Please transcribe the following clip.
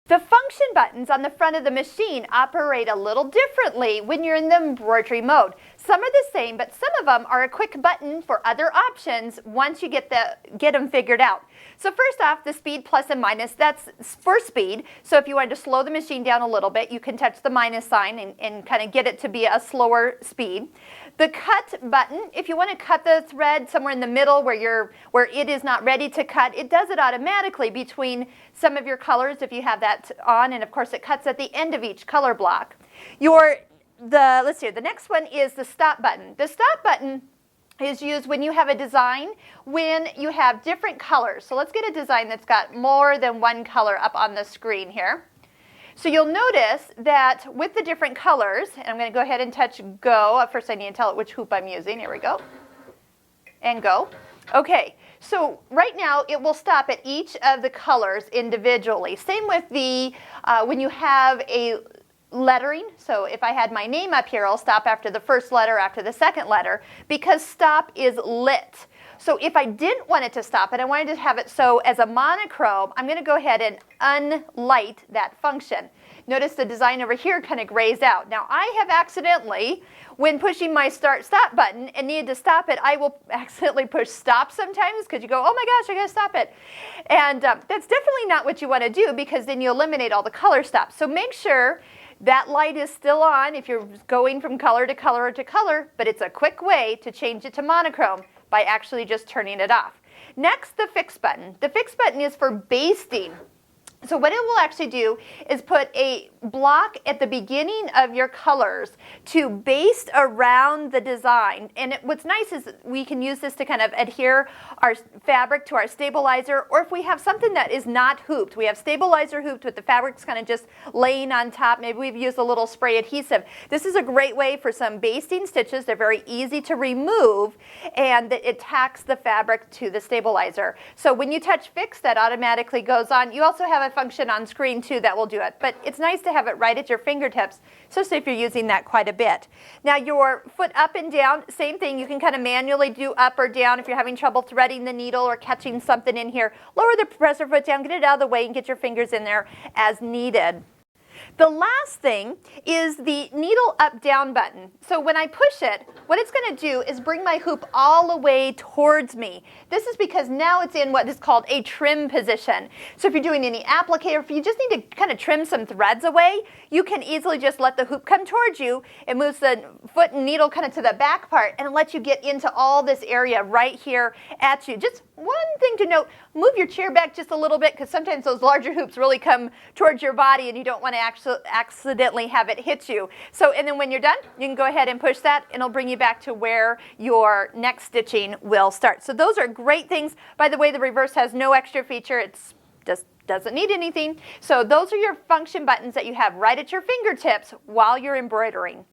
The function buttons on the front of the machine operate a little differently when you're in the embroidery mode. Some are the same, but some of them are a quick button for other options once you get them figured out. So first off, the speed plus and minus, that's for speed. So if you wanted to slow the machine down a little bit, you can touch the minus sign and kind of get it to be a slower speed. The cut button, if you want to cut the thread somewhere in the middle where it is not ready to cut, it does it automatically between some of your colors if you have that on, and of course it cuts at the end of each color block. Let's see, the next one is the stop button. The stop button is used when you have a design when you have different colors. So let's get a design that's got more than one color up on the screen here. So you'll notice that with the different colors, and I'm going to go ahead and touch go. First I need to tell it which hoop I'm using. Here we go. And go. Okay, so right now it will stop at each of the colors individually. Same with the when you have a lettering. So if I had my name up here, I'll stop after the first letter, after the second letter, because stop is lit. So if I didn't want it to stop and I wanted to have it so as a monochrome, I'm going to go ahead and unlight that function. Notice the design over here kind of grays out. Now I have accidentally, when pushing my start-stop button and needed to stop it, I will accidentally push stop sometimes because you go, oh my gosh, I got to stop it. And that's definitely not what you want to do because then you eliminate all the color stops. So make sure that light is still on if you're going from color to color to color, but it's a quick way to change it to monochrome by actually just turning it off. Next, the fix button. The fix button is for basting. So what it will actually do is put a block at the beginning of your colors to baste around the design. And what's nice is we can use this to kind of adhere our fabric to our stabilizer, or if we have something that is not hooped, we have stabilizer hooped with the fabrics kind of just laying on top. Maybe we've used a little spray adhesive. This is a great way for some basting stitches. They're very easy to remove and it tacks the fabric to the stabilizer. So when you touch fix, that automatically goes on. You also have a function on screen too that will do it, but it's nice to have it right at your fingertips, especially if you're using that quite a bit. Now your foot up and down, same thing. You can kind of manually do up or down if you're having trouble threading the needle or catching something in here. Lower the presser foot down, get it out of the way, and get your fingers in there as needed. The last thing is the needle up-down button. So when I push it, what it's going to do is bring my hoop all the way towards me. This is because now it's in what is called a trim position. So if you're doing any applique, or if you just need to kind of trim some threads away, you can easily just let the hoop come towards you. It moves the foot and needle kind of to the back part and it lets you get into all this area right here at you. Just one thing to note, move your chair back just a little bit because sometimes those larger hoops really come towards your body and you don't want to accidentally have it hit you. So, and then when you're done, you can go ahead and push that and it'll bring you back to where your next stitching will start. So those are great things. By the way, the reverse has no extra feature. It's just doesn't need anything. So those are your function buttons that you have right at your fingertips while you're embroidering.